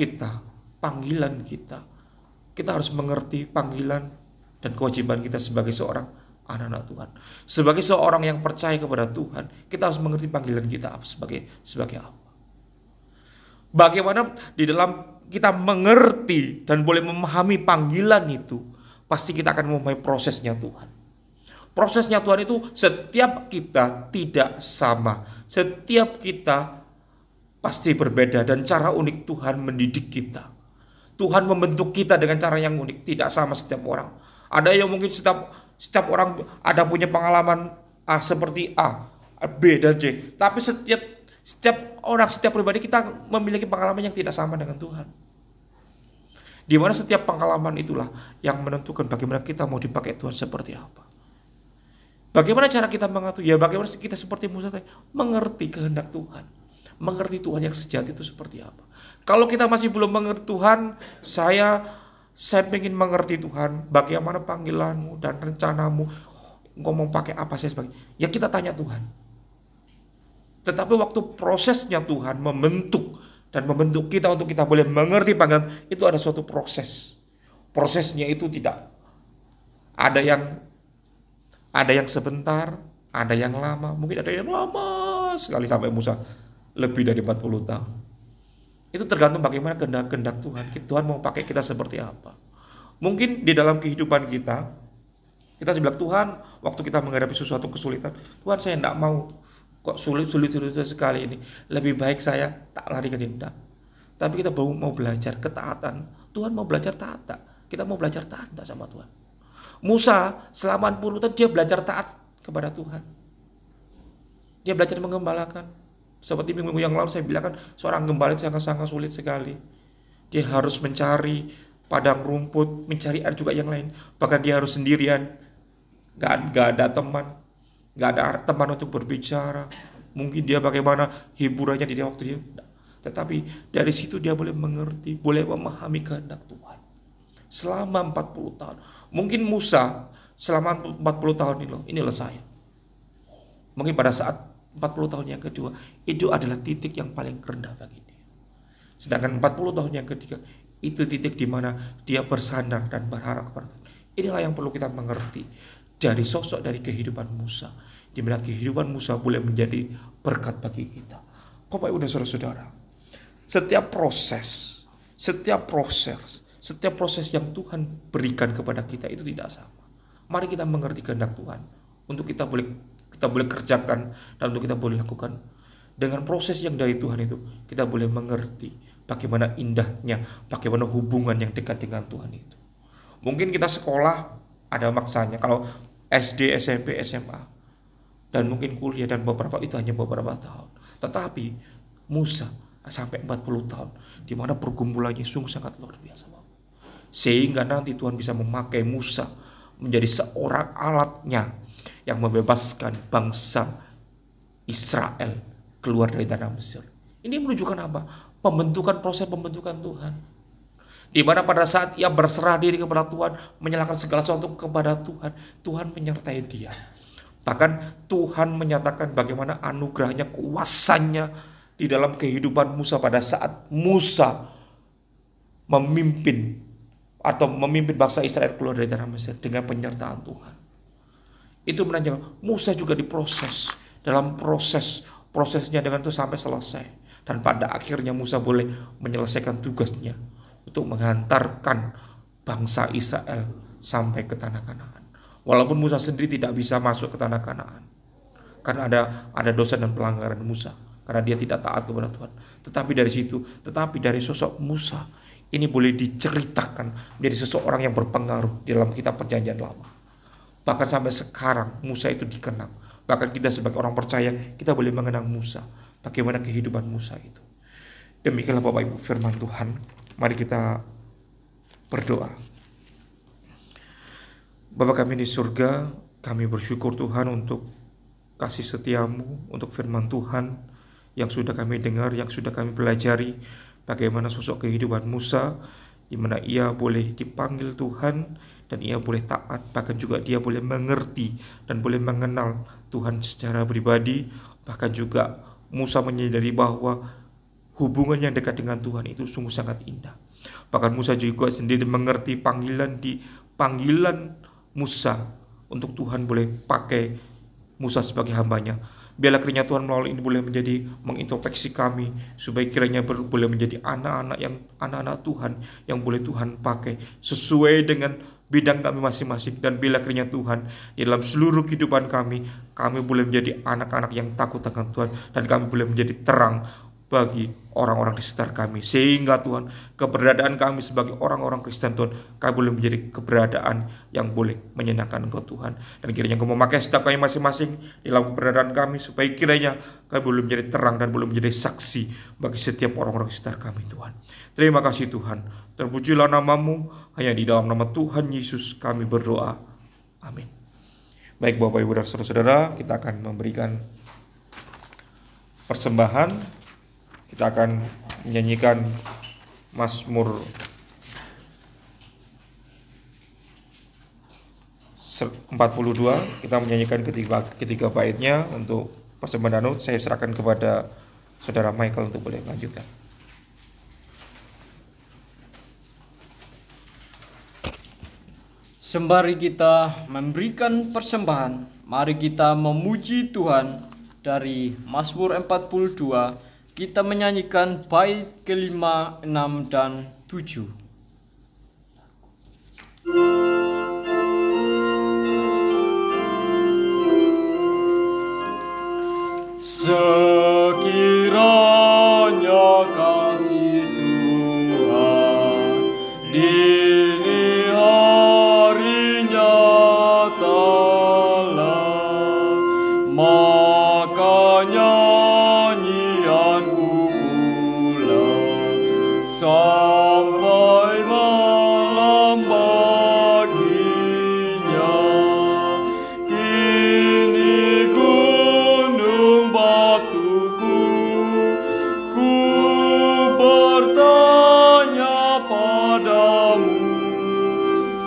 panggilan kita harus mengerti panggilan dan kewajiban kita sebagai seorang anak-anak Tuhan. Sebagai seorang yang percaya kepada Tuhan, kita harus mengerti panggilan kita sebagai apa. Bagaimana di dalam kita mengerti dan boleh memahami panggilan itu, pasti kita akan memahami prosesnya Tuhan. Prosesnya Tuhan itu setiap kita tidak sama. Setiap kita pasti berbeda dan cara unik Tuhan mendidik kita. Tuhan membentuk kita dengan cara yang unik, tidak sama setiap orang. Ada yang mungkin setiap orang ada punya pengalaman seperti A, B dan C. Tapi setiap pribadi kita memiliki pengalaman yang tidak sama dengan Tuhan. Di mana setiap pengalaman itulah yang menentukan bagaimana kita mau dipakai Tuhan seperti apa. Bagaimana cara kita mengatur? Ya bagaimana kita seperti Musa tadi, mengerti kehendak Tuhan. Mengerti Tuhan yang sejati itu seperti apa. Kalau kita masih belum mengerti Tuhan, saya ingin mengerti Tuhan, bagaimana panggilanmu dan rencanamu, engkau mau pakai apa saya sebagai, ya kita tanya Tuhan. Tetapi waktu prosesnya Tuhan membentuk kita untuk kita boleh mengerti panggilan, itu ada suatu proses. Prosesnya itu tidak ada yang sebentar, ada yang lama, mungkin ada yang lama sekali sampai Musa lebih dari 40 tahun. Itu tergantung bagaimana kehendak Tuhan. Tuhan mau pakai kita seperti apa. Mungkin di dalam kehidupan kita bilang, Tuhan, waktu kita menghadapi sesuatu kesulitan, Tuhan saya tidak mau, kok sulit sekali ini. Lebih baik saya tak lari ke dinda. Tapi kita mau belajar ketaatan. Tuhan mau belajar taat. Kita mau belajar taat sama Tuhan. Musa selama 40 tahun dia belajar taat kepada Tuhan. Dia belajar menggembalakan. Seperti minggu yang lalu saya bilang kan, seorang gembala itu sangat sulit sekali. Dia harus mencari padang rumput, mencari air juga yang lain. Bahkan dia harus sendirian. Gak ada teman. Gak ada teman untuk berbicara. Mungkin dia bagaimana hiburannya di waktu dia. Tetapi dari situ dia boleh mengerti, boleh memahami kehendak Tuhan. Selama 40 tahun. Mungkin Musa selama 40 tahun inilah saya. Mungkin pada saat 40 tahun yang kedua, itu adalah titik yang paling rendah bagi dia. Sedangkan 40 tahun yang ketiga, itu titik di mana dia bersandar dan berharap kepada Tuhan. Inilah yang perlu kita mengerti dari sosok dari kehidupan Musa, di mana kehidupan Musa boleh menjadi berkat bagi kita. Bapak Ibu dan saudara-saudara, setiap proses yang Tuhan berikan kepada kita itu tidak sama. Mari kita mengerti kehendak Tuhan untuk kita boleh kerjakan dan untuk kita boleh lakukan. Dengan proses yang dari Tuhan itu, kita boleh mengerti bagaimana indahnya, bagaimana hubungan yang dekat dengan Tuhan itu. Mungkin kita sekolah ada maksanya, kalau SD, SMP, SMA, dan mungkin kuliah dan beberapa itu hanya beberapa tahun. Tetapi Musa sampai 40 tahun, di mana pergumulannya sungguh sangat luar biasa. Sehingga nanti Tuhan bisa memakai Musa menjadi seorang alatnya yang membebaskan bangsa Israel keluar dari tanah Mesir. Ini menunjukkan apa? Proses pembentukan Tuhan. Di mana pada saat ia berserah diri kepada Tuhan, menyerahkan segala sesuatu kepada Tuhan, Tuhan menyertai dia. Bahkan Tuhan menyatakan bagaimana anugerahnya, kuasanya di dalam kehidupan Musa pada saat Musa memimpin bangsa Israel keluar dari tanah Mesir dengan penyertaan Tuhan. Itu menandakan Musa juga diproses. Dalam prosesnya dengan itu sampai selesai. Dan pada akhirnya Musa boleh menyelesaikan tugasnya untuk menghantarkan bangsa Israel sampai ke tanah Kanaan. Walaupun Musa sendiri tidak bisa masuk ke tanah Kanaan, karena ada dosa dan pelanggaran Musa, karena dia tidak taat kepada Tuhan. Tetapi dari sosok Musa ini boleh diceritakan menjadi seseorang yang berpengaruh di dalam kitab Perjanjian Lama. Bahkan sampai sekarang Musa itu dikenang. Bahkan kita sebagai orang percaya, kita boleh mengenang Musa. Bagaimana kehidupan Musa itu. Demikianlah Bapak Ibu firman Tuhan. Mari kita berdoa. Bapa kami di surga, kami bersyukur Tuhan untuk kasih setiamu, untuk firman Tuhan yang sudah kami dengar, yang sudah kami pelajari. Bagaimana sosok kehidupan Musa, di mana ia boleh dipanggil Tuhan dan ia boleh taat, bahkan juga dia boleh mengerti dan boleh mengenal Tuhan secara pribadi. Bahkan juga Musa menyadari bahwa hubungan yang dekat dengan Tuhan itu sungguh sangat indah. Bahkan Musa juga sendiri mengerti panggilan Musa untuk Tuhan boleh pakai Musa sebagai hambanya. Biarlah kiranya Tuhan melalui ini boleh menjadi mengintrospeksi kami, supaya kiranya boleh menjadi anak-anak Tuhan yang boleh Tuhan pakai sesuai dengan bidang kami masing-masing. Dan bila kiranya Tuhan di dalam seluruh kehidupan kami boleh menjadi anak-anak yang takut akan Tuhan, dan kami boleh menjadi terang bagi orang-orang di sekitar kami, sehingga Tuhan keberadaan kami sebagai orang-orang Kristen Tuhan, kami boleh menjadi keberadaan yang boleh menyenangkan Engkau Tuhan. Dan kiranya Engkau memakai setiap kami masing-masing di dalam keberadaan kami, supaya kiranya kami boleh menjadi terang dan boleh menjadi saksi bagi setiap orang-orang di sekitar kami Tuhan. Terima kasih Tuhan, terpujilah nama-Mu. Hanya di dalam nama Tuhan Yesus kami berdoa, amin. Baik Bapak Ibu dan Saudara-saudara, kita akan memberikan persembahan Kita akan menyanyikan Mazmur 42. Kita menyanyikan ketiga baitnya untuk persembahan Danut. Saya serahkan kepada Saudara Michael untuk boleh melanjutkan.
Sembari kita memberikan persembahan, mari kita memuji Tuhan. Dari Mazmur 42, kita menyanyikan bait kelima, 6, dan 7. Sekiranya kasih Tuhan dini harinya telah, maka nyanyianku pula sampai malam baginya. Kini gunung batuku, ku bertanya padamu,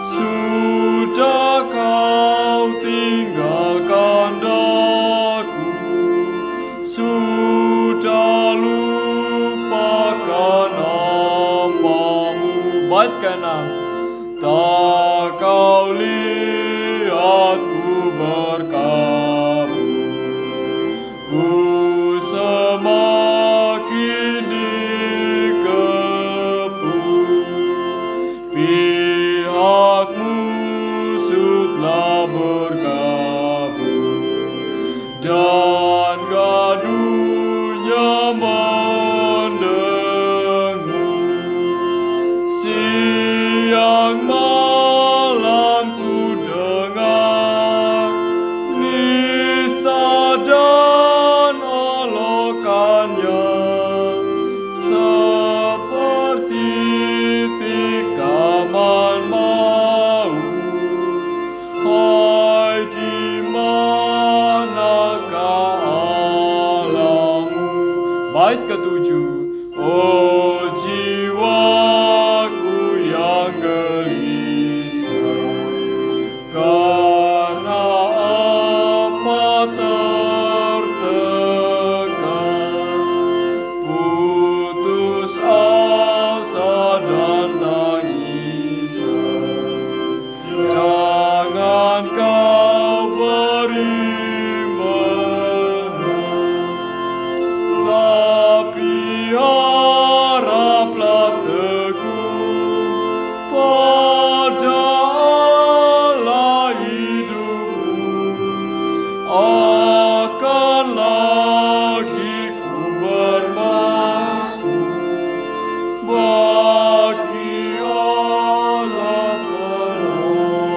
sudah kau tinggalkan daku, sudah lupakan hambamu. Bait ke-6. Tak kau lihat ku berkabung, ku semakin dikepung, pihak musuh telah bergabung, dan gaduhnya mendengung. Siang malam ku dengar nista dan olokannya, seperti tikaman maut. Hai, di manakah Allahmu? Bait ke-7. Oh jiwaku yang gelisah, karena amat tertekan, putus asa dan tangisan. Jangan kau beri menang, tapi haraplah teguh pada Allah hidupku. Akan lagi ku bermasmur bagi Allah penolong.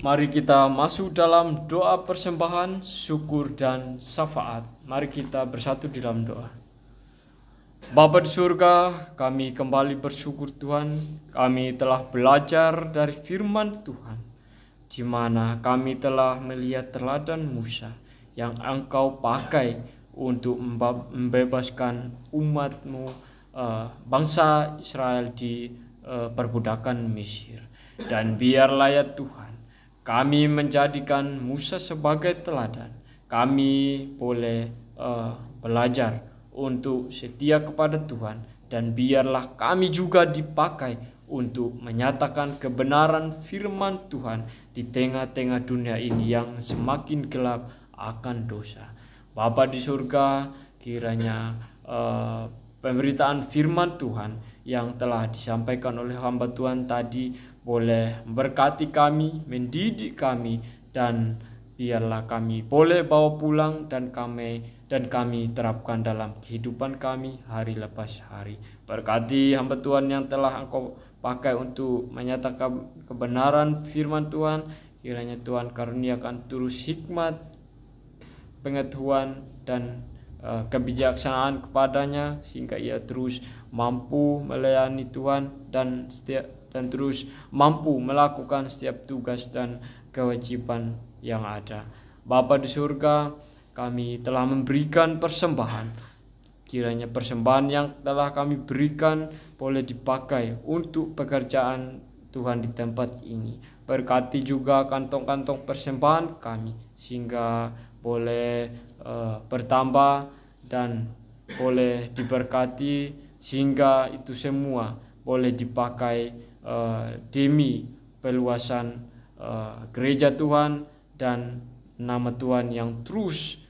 Mari kita masuk dalam doa persembahan, syukur, dan syafaat. Mari kita bersatu di dalam doa. Bapa di surga, kami kembali bersyukur Tuhan, kami telah belajar dari firman Tuhan, di mana kami telah melihat teladan Musa yang Engkau pakai untuk membebaskan umat-Mu, bangsa Israel di perbudakan Mesir. Dan biarlah ya Tuhan, kami menjadikan Musa sebagai teladan. Kami boleh belajar untuk setia kepada Tuhan, dan biarlah kami juga dipakai untuk menyatakan kebenaran firman Tuhan di tengah-tengah dunia ini yang semakin gelap akan dosa. Bapa di surga, kiranya pemberitaan firman Tuhan yang telah disampaikan oleh hamba Tuhan tadi boleh memberkati kami, mendidik kami, dan biarlah kami boleh bawa pulang dan kami terapkan dalam kehidupan kami hari lepas hari. Berkati hamba Tuhan yang telah Engkau pakai untuk menyatakan kebenaran firman Tuhan. Kiranya Tuhan karuniakan terus hikmat, pengetahuan, dan kebijaksanaan kepadanya, sehingga ia terus mampu melayani Tuhan dan terus mampu melakukan setiap tugas dan kewajiban yang ada. Bapa di surga, kami telah memberikan persembahan. Kiranya persembahan yang telah kami berikan boleh dipakai untuk pekerjaan Tuhan di tempat ini. Berkati juga kantong-kantong persembahan kami sehingga boleh bertambah dan boleh diberkati, sehingga itu semua boleh dipakai demi peluasan gereja Tuhan dan nama Tuhan yang terus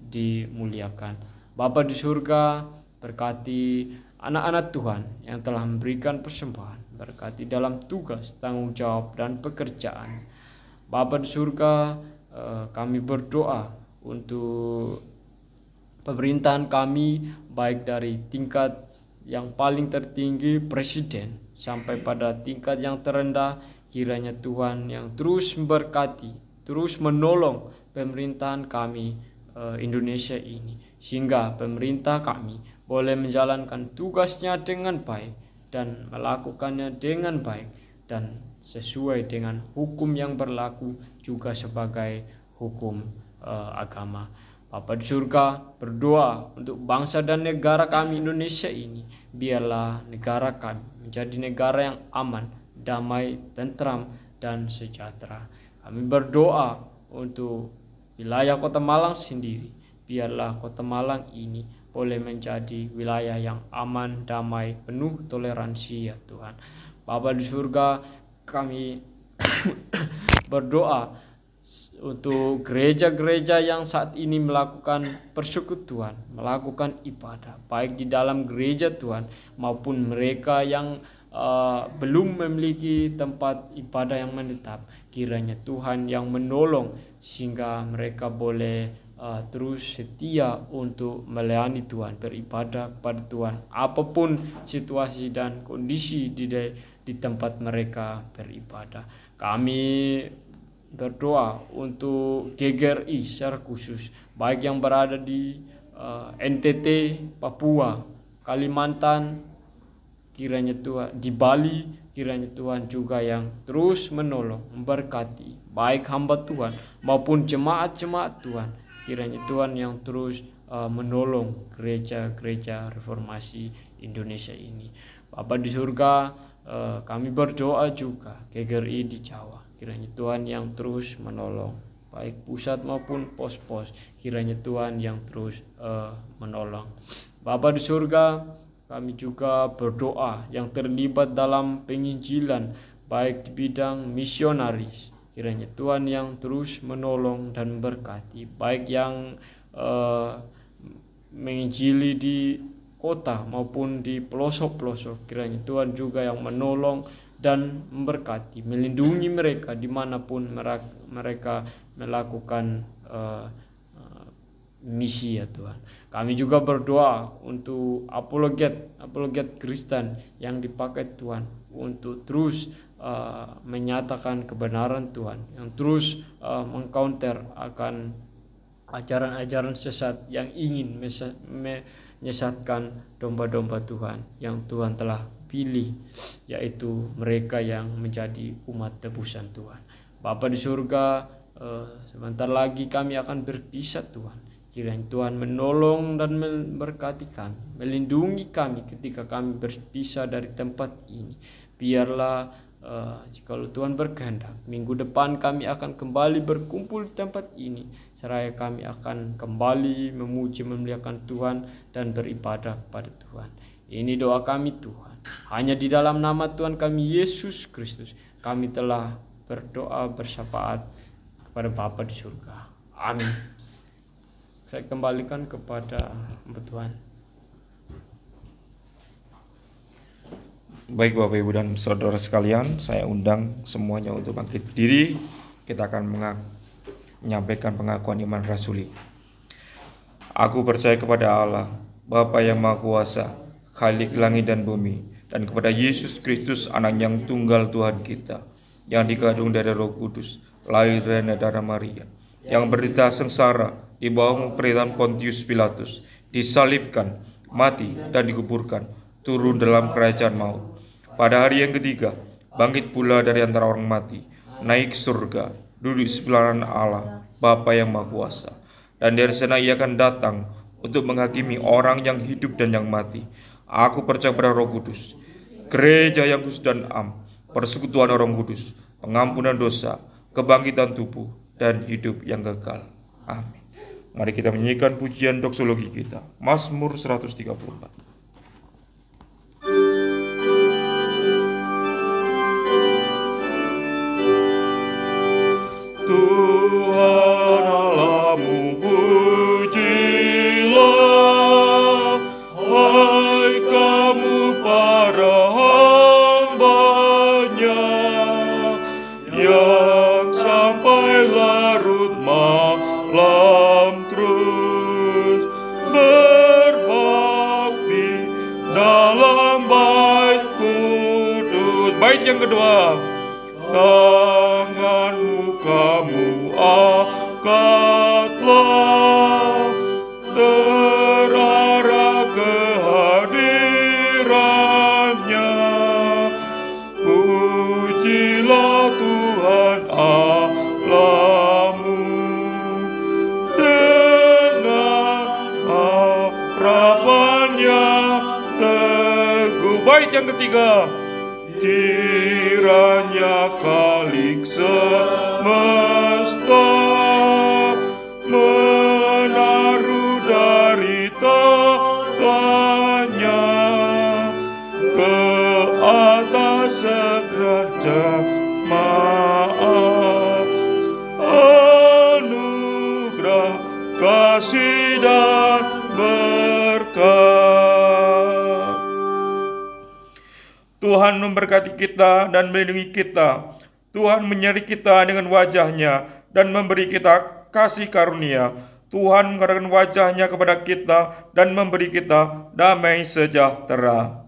dimuliakan. Bapa di surga, berkati anak-anak Tuhan yang telah memberikan persembahan, berkati dalam tugas, tanggung jawab, dan pekerjaan. Bapa di surga, kami berdoa untuk pemerintahan kami, baik dari tingkat yang paling tertinggi presiden sampai pada tingkat yang terendah. Kiranya Tuhan yang terus memberkati, terus menolong pemerintahan kami Indonesia ini, sehingga pemerintah kami boleh menjalankan tugasnya dengan baik dan melakukannya dengan baik dan sesuai dengan hukum yang berlaku juga sebagai hukum agama. Bapa di surga, berdoa untuk bangsa dan negara kami Indonesia ini. Biarlah negara kami menjadi negara yang aman, damai, tentram, dan sejahtera. Kami berdoa untuk wilayah Kota Malang sendiri. Biarlah Kota Malang ini boleh menjadi wilayah yang aman, damai, penuh toleransi ya Tuhan. Bapa di surga, kami berdoa untuk gereja-gereja yang saat ini melakukan persekutuan, melakukan ibadah, baik di dalam gereja Tuhan maupun mereka yang belum memiliki tempat ibadah yang menetap. Kiranya Tuhan yang menolong sehingga mereka boleh terus setia untuk melayani Tuhan, beribadah kepada Tuhan apapun situasi dan kondisi di tempat mereka beribadah. Kami berdoa untuk GGRI secara khusus, baik yang berada di NTT, Papua, Kalimantan, kiranya Tuhan di Bali, kiranya Tuhan juga yang terus menolong, memberkati baik hamba Tuhan maupun jemaat-jemaat Tuhan. Kiranya Tuhan yang terus menolong gereja-gereja reformasi Indonesia ini. Bapa di surga, kami berdoa juga GGRI di Jawa. Kiranya Tuhan yang terus menolong, baik pusat maupun pos-pos. Kiranya Tuhan yang terus menolong. Bapa di surga, kami juga berdoa yang terlibat dalam penginjilan, baik di bidang misionaris. Kiranya Tuhan yang terus menolong dan memberkati, baik yang menginjili di kota maupun di pelosok-pelosok. Kiranya Tuhan juga yang menolong dan memberkati, melindungi mereka dimanapun mereka melakukan misi ya Tuhan. Kami juga berdoa untuk apologet Kristen yang dipakai Tuhan untuk terus menyatakan kebenaran Tuhan, yang terus mengcounter akan ajaran-ajaran sesat yang ingin menyesatkan domba-domba Tuhan yang Tuhan telah pilih, yaitu mereka yang menjadi umat tebusan Tuhan. Bapa di surga, sebentar lagi kami akan berpisah Tuhan. Kiranya Tuhan menolong dan memberkati kami, melindungi kami ketika kami berpisah dari tempat ini. Biarlah jika Tuhan berkehendak, minggu depan kami akan kembali berkumpul di tempat ini. Seraya kami akan kembali memuji, memuliakan Tuhan dan beribadah kepada Tuhan. Ini doa kami Tuhan. Hanya di dalam nama Tuhan kami Yesus Kristus kami telah berdoa bersyafaat kepada Bapa di surga. Amin. Saya kembalikan kepada Tuhan.
Baik Bapak Ibu dan Saudara sekalian, saya undang semuanya untuk bangkit berdiri. Kita akan menyampaikan pengakuan iman rasuli. Aku percaya kepada Allah, Bapa yang Maha Kuasa, Khalik langit dan bumi, dan kepada Yesus Kristus, Anak yang tunggal Tuhan kita, yang dikandung dari Roh Kudus, lahir dari darah Maria, yang berderita sengsara di bawah pemerintahan Pontius Pilatus, disalibkan, mati dan dikuburkan, turun dalam kerajaan maut. Pada hari yang ketiga, bangkit pula dari antara orang mati, naik surga, duduk di sebelah kanan Allah, Bapa yang Maha Kuasa. dan dari sana ia akan datang untuk menghakimi orang yang hidup dan yang mati. Aku percaya pada Roh Kudus, gereja yang kudus dan am, persekutuan orang kudus, pengampunan dosa, kebangkitan tubuh, dan hidup yang kekal. Amin. Mari kita menyanyikan pujian doksologi kita, Mazmur 134. Tuhan Allahmu pujilah, hai kamu para hamba-Nya, yang sampai larut malam terus berbakti dalam bait kudus. Bait yang kedua, tanganmu kamu angkatlah, terarah kehadirannya. Pujilah Tuhan Allahmu dengan harapannya teguh. Bait yang ketiga, kiranya khalik semesta menaruh dari tahtanya ke atas segerja maaf, anugerah, kasih dan berkat. Tuhan memberkati kita dan melindungi kita. Tuhan menyertai kita dengan wajah-Nya dan memberi kita kasih karunia. Tuhan mengarahkan wajah-Nya kepada kita dan memberi kita damai sejahtera.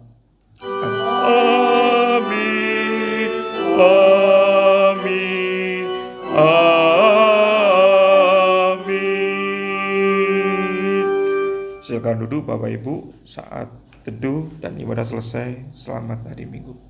Amin. Amin. Amin. Silakan duduk Bapak Ibu, saat teduh dan ibadah selesai. Selamat hari Minggu.